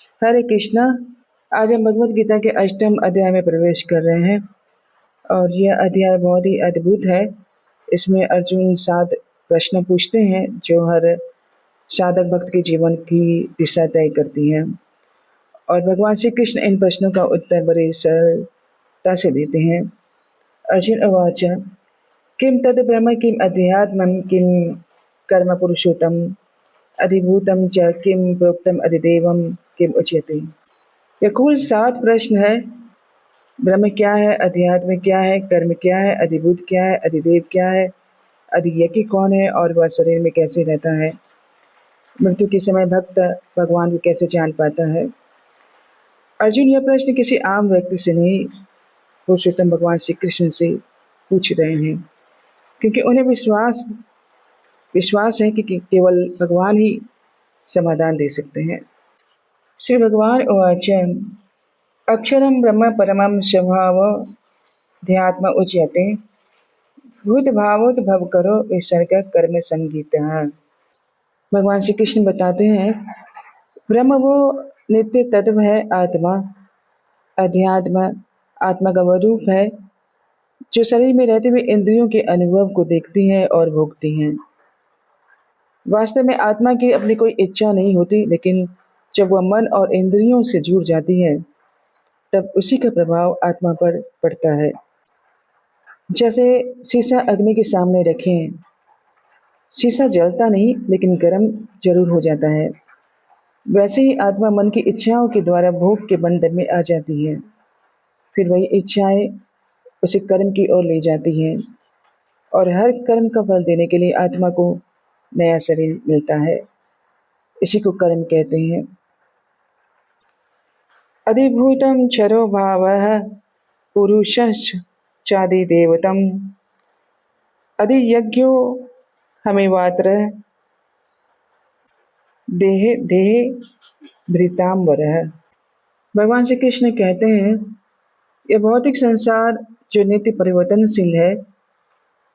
हरे कृष्णा। आज हम भगवत गीता के अष्टम अध्याय में प्रवेश कर रहे हैं और यह अध्याय बहुत ही अद्भुत है। इसमें अर्जुन 7 प्रश्न पूछते हैं जो हर साधक भक्त के जीवन की दिशा तय करती हैं। और भगवान श्री कृष्ण इन प्रश्नों का उत्तर बड़ी सरलता से देते हैं। अर्जुन उवाच किम तद ब्रह्म किम अध्यात्मं किम कर्म पुरुषोत्तम अधिभूतम च किम प्रोक्तम अधिदेवम किम उच्यते। ये कुल 7 प्रश्न है। ब्रह्म क्या है, अध्यात्म क्या है, कर्म क्या है, अधिभूत क्या है, अधिदेव क्या है, अधियज्ञ कौन है और वह शरीर में कैसे रहता है, मृत्यु के समय भक्त भगवान को कैसे जान पाता है। अर्जुन यह प्रश्न किसी आम व्यक्ति से नहीं, पुरुषोत्तम भगवान श्री कृष्ण से पूछ रहे हैं, क्योंकि उन्हें विश्वास विश्वास है कि केवल भगवान ही समाधान दे सकते हैं। श्री भगवान उवाच अक्षरं ब्रह्म परमं स्वभावोऽध्यात्म उच्यते भूतभावोद्भवकरो विसर्ग कर्म संगीतः। भगवान श्री कृष्ण बताते हैं ब्रह्म वो नित्य तत्व है, आत्मा अध्यात्म आत्मा का वह रूप है जो शरीर में रहते हुए इंद्रियों के अनुभव को देखती है और भोगती है। वास्तव में आत्मा की अपनी कोई इच्छा नहीं होती, लेकिन जब वह मन और इंद्रियों से जुड़ जाती है तब उसी का प्रभाव आत्मा पर पड़ता है। जैसे शीशा अग्नि के सामने रखें, शीशा जलता नहीं लेकिन गर्म जरूर हो जाता है। वैसे ही आत्मा मन की इच्छाओं के द्वारा भोग के बंधन में आ जाती है। फिर वही इच्छाएं उसे कर्म की ओर ले जाती हैं और हर कर्म का फल देने के लिए आत्मा को नया शरीर मिलता है। इसी को कर्म कहते हैं। अधिभूतम क्षरो भावः पुरुषश्चादिदेवतम अधियज्ञो हमेवात्र देहे देहे भृतांबरः। भगवान श्री कृष्ण कहते हैं यह भौतिक संसार जो नित्य परिवर्तनशील है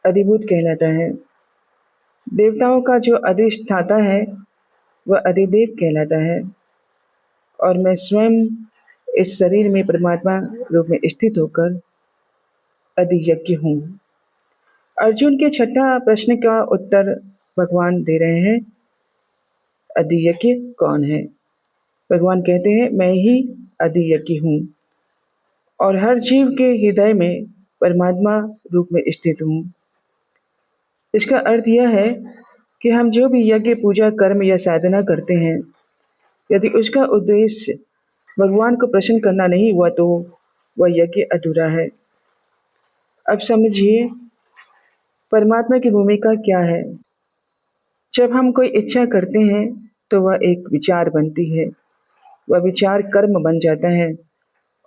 अधिभूत कहलाता है। देवताओं का जो अधिष्ठाता है वह अधिदेव कहलाता है और मैं स्वयं इस शरीर में परमात्मा रूप में स्थित होकर अधियज्ञ हूँ। अर्जुन के छठा प्रश्न का उत्तर भगवान दे रहे हैं। अधियज्ञ कौन है? भगवान कहते हैं मैं ही अधियज्ञ हूँ और हर जीव के हृदय में परमात्मा रूप में स्थित हूँ। इसका अर्थ यह है कि हम जो भी यज्ञ पूजा कर्म या साधना करते हैं, यदि उसका उद्देश्य भगवान को प्रसन्न करना नहीं हुआ तो वह यज्ञ अधूरा है। अब समझिए परमात्मा की भूमिका क्या है। जब हम कोई इच्छा करते हैं तो वह एक विचार बनती है, वह विचार कर्म बन जाता है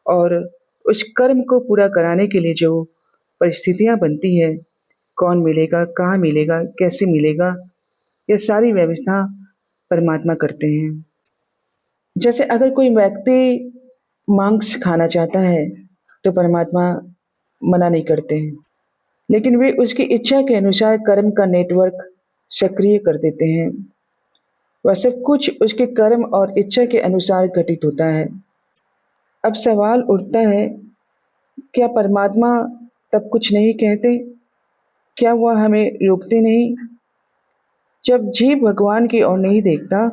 और उस कर्म को पूरा कराने के लिए जो परिस्थितियां बनती है, कौन मिलेगा, कहाँ मिलेगा, कैसे मिलेगा, यह सारी व्यवस्था परमात्मा करते हैं। जैसे अगर कोई व्यक्ति मांस खाना चाहता है तो परमात्मा मना नहीं करते हैं, लेकिन वे उसकी इच्छा के अनुसार कर्म का नेटवर्क सक्रिय कर देते हैं। वह सब कुछ उसके कर्म और इच्छा के अनुसार घटित होता है। अब सवाल उठता है, क्या परमात्मा तब कुछ नहीं कहते? क्या वह हमें रोकते नहीं? जब जीव भगवान की ओर नहीं देखता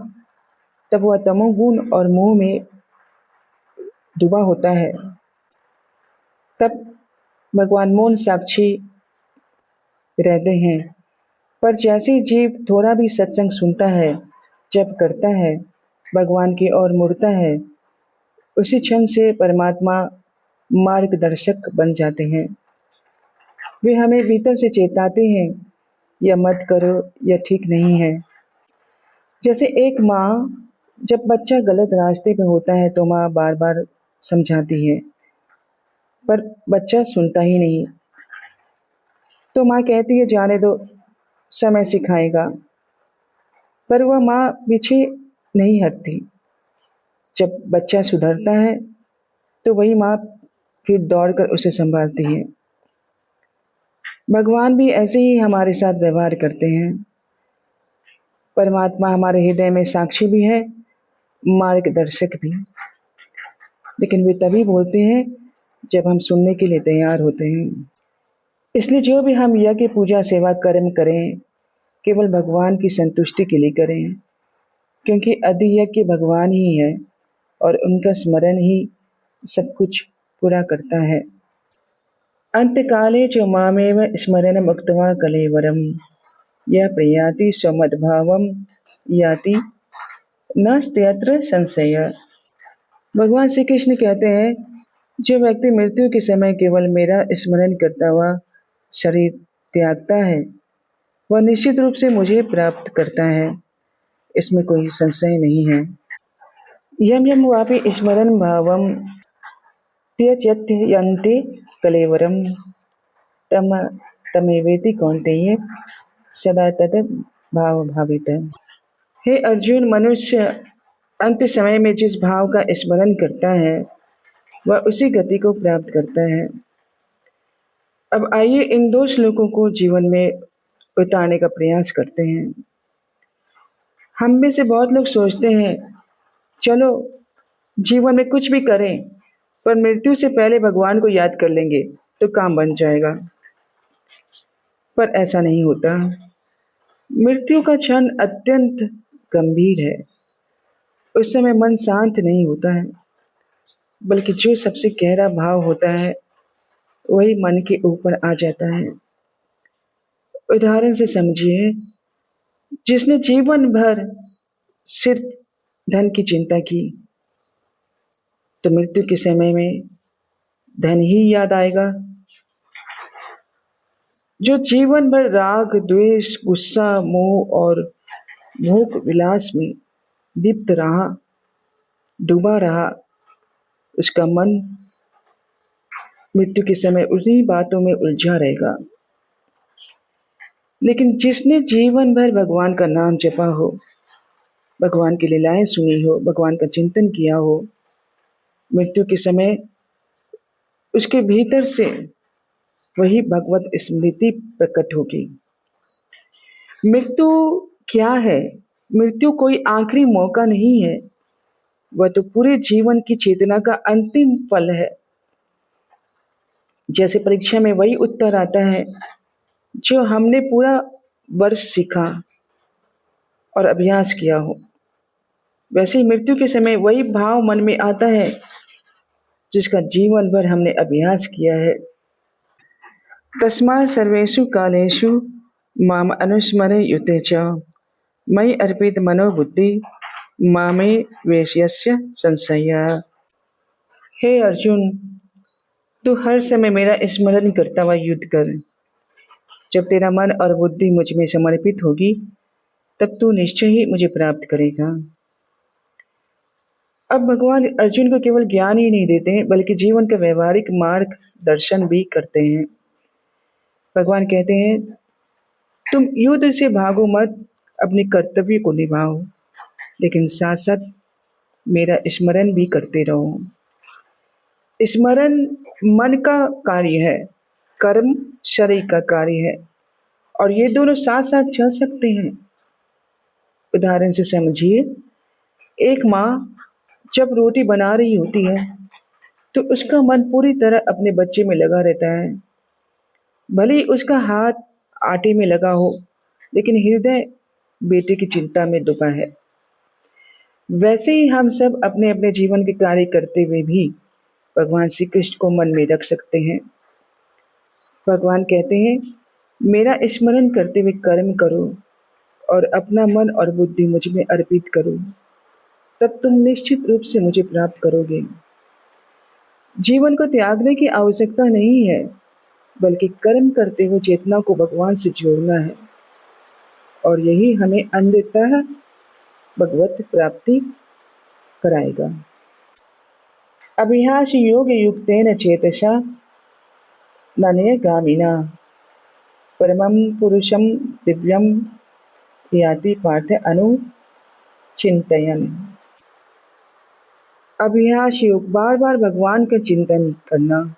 तब वह तमोगुण और मोह में डूबा होता है। तब भगवान मौन साक्षी रहते हैं। पर जैसे ही जीव थोड़ा भी सत्संग सुनता है, जप करता है, भगवान की ओर मुड़ता है, उसी क्षण से परमात्मा मार्गदर्शक बन जाते हैं। वे हमें भीतर से चेताते हैं, यह मत करो, यह ठीक नहीं है। जैसे एक माँ जब बच्चा गलत रास्ते पे होता है तो माँ बार बार समझाती है, पर बच्चा सुनता ही नहीं। तो माँ कहती है जाने दो, समय सिखाएगा। पर वह माँ पीछे नहीं हटती। जब बच्चा सुधरता है तो वही माँ फिर दौड़कर उसे संभालती है। भगवान भी ऐसे ही हमारे साथ व्यवहार करते हैं। परमात्मा हमारे हृदय में साक्षी भी है मार्गदर्शक भी। लेकिन वे तभी बोलते हैं जब हम सुनने के लिए तैयार होते हैं। इसलिए जो भी हम यज्ञ पूजा सेवा कर्म करें, केवल भगवान की संतुष्टि के लिए करें, क्योंकि अधियज्ञ भगवान ही है और उनका स्मरण ही सब कुछ पूरा करता है। अंतकाले च मामेव स्मरणम् उक्त्वा कलेवरम यह प्रयाति स्वमद्भावम याति नास्त्यत्र संशय। भगवान श्री कृष्ण कहते हैं, जो व्यक्ति मृत्यु के समय केवल मेरा स्मरण करता हुआ शरीर त्यागता है, वह निश्चित रूप से मुझे प्राप्त करता है, इसमें कोई संशय नहीं है। यम यम वापि स्मरण भावम त्यजत्यन्ते कलेवरम तम तमेवेति कौन्तेय सदा तद भाव भावित। हे अर्जुन, मनुष्य अंत समय में जिस भाव का स्मरण करता है वह उसी गति को प्राप्त करता है। अब आइए इन दो श्लोकों को जीवन में उतारने का प्रयास करते हैं। हम में से बहुत लोग सोचते हैं, चलो जीवन में कुछ भी करें पर मृत्यु से पहले भगवान को याद कर लेंगे तो काम बन जाएगा। पर ऐसा नहीं होता। मृत्यु का क्षण अत्यंत गंभीर है। उस समय मन शांत नहीं होता है, बल्कि जो सबसे गहरा भाव होता है वही मन के ऊपर आ जाता है। उदाहरण से समझिए, जिसने जीवन भर सिर्फ धन की चिंता की, तो मृत्यु के समय में धन ही याद आएगा। जो जीवन भर राग, द्वेष, गुस्सा, मोह और भोग विलास में दीप्त रहा, डूबा रहा, उसका मन मृत्यु के समय उन्हीं बातों में उलझा रहेगा। लेकिन जिसने जीवन भर भगवान का नाम जपा हो, भगवान की लीलाएं सुनी हो, भगवान का चिंतन किया हो, मृत्यु के समय उसके भीतर से वही भगवत स्मृति प्रकट होगी। मृत्यु क्या है? मृत्यु कोई आखिरी मौका नहीं है, वह तो पूरे जीवन की चेतना का अंतिम फल है। जैसे परीक्षा में वही उत्तर आता है जो हमने पूरा वर्ष सीखा और अभ्यास किया हो, वैसे ही मृत्यु के समय वही भाव मन में आता है जिसका जीवन भर हमने अभ्यास किया है। तस्मात् सर्वेषु कालेषु माम अनुस्मरयुते च मयि अर्पित मनोबुद्धि मामे वेश्यस्य संशय। हे अर्जुन, तू हर समय मेरा स्मरण करता हुआ युद्ध कर। जब तेरा मन और बुद्धि मुझ में समर्पित होगी, तब तू निश्चय ही मुझे प्राप्त करेगा। अब भगवान अर्जुन को केवल ज्ञान ही नहीं देते हैं, बल्कि जीवन का व्यवहारिक मार्ग दर्शन भी करते हैं। भगवान कहते हैं, तुम युद्ध से भागो मत, अपने कर्तव्य को निभाओ, लेकिन साथ साथ मेरा स्मरण भी करते रहो। स्मरण मन का कार्य है, कर्म शरीर का कार्य है, और ये दोनों साथ साथ चल सकते हैं। उदाहरण से समझिए, एक माँ जब रोटी बना रही होती है तो उसका मन पूरी तरह अपने बच्चे में लगा रहता है। भले ही उसका हाथ आटे में लगा हो, लेकिन हृदय बेटे की चिंता में डूबा है। वैसे ही हम सब अपने अपने जीवन के कार्य करते हुए भी भगवान श्री कृष्ण को मन में रख सकते हैं। भगवान कहते हैं, मेरा स्मरण करते हुए कर्म करो और अपना मन और बुद्धि मुझ में अर्पित करो, तब तुम निश्चित रूप से मुझे प्राप्त करोगे। जीवन को त्यागने की आवश्यकता नहीं है, बल्कि कर्म करते हुए चेतना को भगवान से जोड़ना है, और यही हमें अंततः भगवत प्राप्ति कराएगा। अभ्यास योग युक्तेन चेतसा नन्यगामिना परमं पुरुषं दिव्यं याति पार्थ अनुचिंतयन्। अभ्यास योग, बार बार भगवान का चिंतन करना,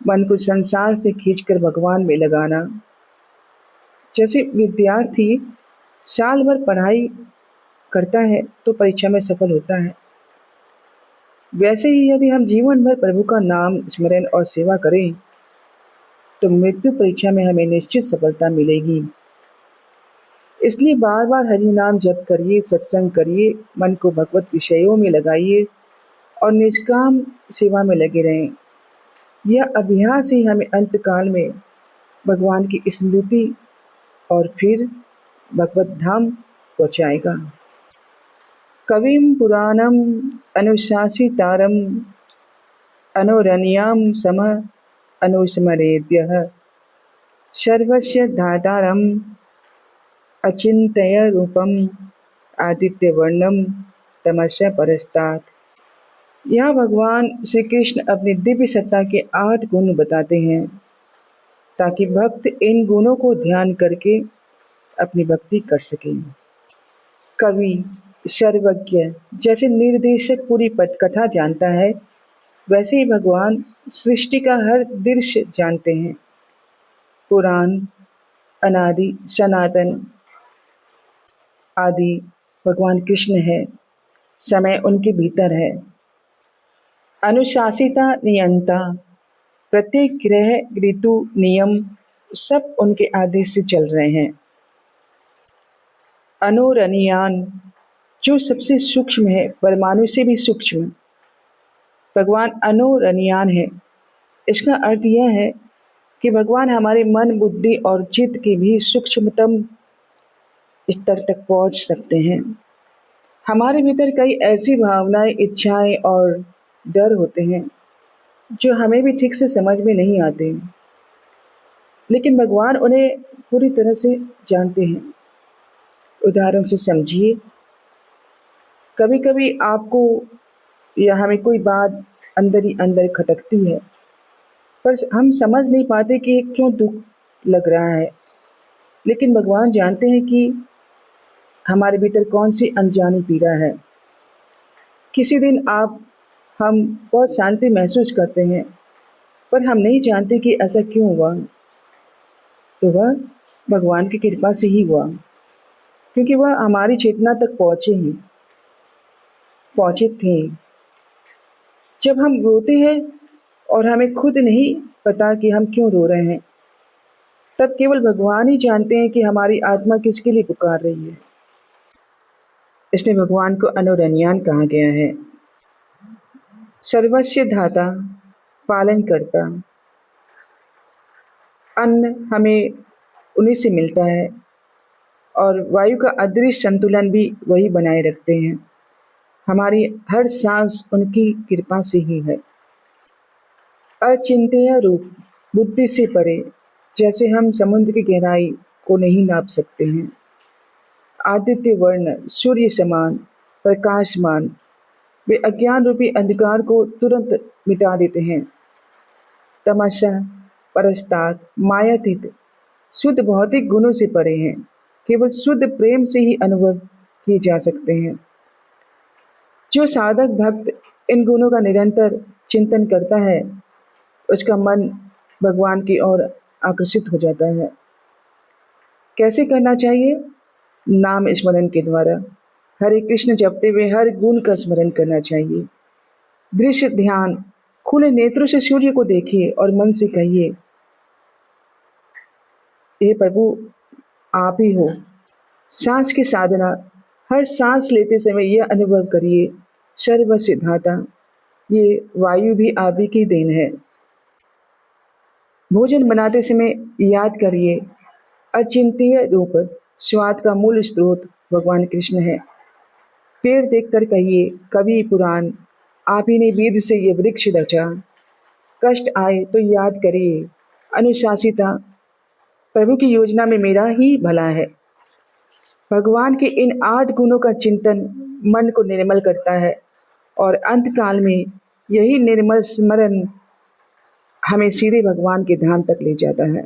मन को संसार से खींचकर भगवान में लगाना। जैसे विद्यार्थी साल भर पढ़ाई करता है तो परीक्षा में सफल होता है। वैसे ही यदि हम जीवन भर प्रभु का नाम स्मरण और सेवा करें तो मृत्यु परीक्षा में हमें निश्चित सफलता मिलेगी। इसलिए बार बार हरि नाम जप करिए, सत्संग करिए, मन को भगवत विषयों में लगाइए और निष्काम सेवा में लगे रहें। यह अभ्यास ही हमें अंतकाल में भगवान की स्मृति और फिर भगवत धाम पहुँचाएगा। कविम पुराणम अनुशासितारम अनुरण्याम सम अनुस्मरेद्यः सर्वस्य धातारम अचिंत्य रूपम आदित्यवर्णम तमस्य परस्तात्। यहाँ भगवान श्री कृष्ण अपनी दिव्य सत्ता के 8 गुण बताते हैं ताकि भक्त इन गुणों को ध्यान करके अपनी भक्ति कर सके। कवि, सर्वज्ञ, जैसे निर्देशक पूरी पटकथा जानता है वैसे ही भगवान सृष्टि का हर दृश्य जानते हैं। पुराण अनादि सनातन आदि भगवान कृष्ण है, समय उनके भीतर है। अनुशासिता नियंता, प्रत्येक ग्रह ऋतु नियम सब उनके आदेश से चल रहे हैं। अनुरनियान, जो सबसे सूक्ष्म है, परमाणु से भी सूक्ष्म, भगवान अनुरनियान है। इसका अर्थ यह है कि भगवान हमारे मन, बुद्धि और चित्त के भी सूक्ष्मतम स्तर तक पहुंच सकते हैं। हमारे भीतर कई ऐसी भावनाएं, इच्छाएं और डर होते हैं जो हमें भी ठीक से समझ में नहीं आते, लेकिन भगवान उन्हें पूरी तरह से जानते हैं। उदाहरण से समझिए, कभी कभी आपको या हमें कोई बात अंदर ही अंदर खटकती है पर हम समझ नहीं पाते कि क्यों दुख लग रहा है, लेकिन भगवान जानते हैं कि हमारे भीतर कौन सी अनजानी पीड़ा है। किसी दिन हम बहुत शांति महसूस करते हैं पर हम नहीं जानते कि ऐसा क्यों हुआ, तो वह भगवान की कृपा से ही हुआ, क्योंकि वह हमारी चेतना तक पहुँचे थे। जब हम रोते हैं और हमें खुद नहीं पता कि हम क्यों रो रहे हैं, तब केवल भगवान ही जानते हैं कि हमारी आत्मा किसके लिए पुकार रही है। इसलिए भगवान को अनुरनियान कहा गया है। सर्वस्य धाता, पालन करता, अन्न हमें उन्हीं से मिलता है और वायु का अदृश्य संतुलन भी वही बनाए रखते हैं। हमारी हर सांस उनकी कृपा से ही है। अचिंत्य रूप, बुद्धि से परे, जैसे हम समुद्र की गहराई को नहीं नाप सकते हैं। आदित्य वर्ण, सूर्य समान, प्रकाशमान, वे अज्ञान रूपी अंधकार को तुरंत मिटा देते हैं। तमसा परस्तात्, मायातीत, शुद्ध भौतिक गुणों से परे हैं, केवल शुद्ध प्रेम से ही अनुभव किए जा सकते हैं। जो साधक भक्त इन गुणों का निरंतर चिंतन करता है उसका मन भगवान की ओर आकर्षित हो जाता है। कैसे करना चाहिए? नाम स्मरण के द्वारा हरे कृष्ण जपते हुए हर गुण का स्मरण करना चाहिए। दृश्य ध्यान, खुले नेत्रों से सूर्य को देखिए और मन से कहिए, हे प्रभु आप ही हो। सांस की साधना, हर सांस लेते समय यह अनुभव करिए, सर्वस्य धाता, ये वायु भी आप ही की देन है। भोजन बनाते समय याद करिए, अचिंत्य रूप, स्वाद का मूल स्रोत भगवान कृष्ण है। पेड़ देखकर कहिए, कवि पुराण, आप ही ने बीज से ये वृक्ष रचा। कष्ट आए तो याद करिए, अनुशासिता, प्रभु की योजना में मेरा ही भला है। भगवान के इन 8 गुणों का चिंतन मन को निर्मल करता है और अंतकाल में यही निर्मल स्मरण हमें सीधे भगवान के धाम तक ले जाता है।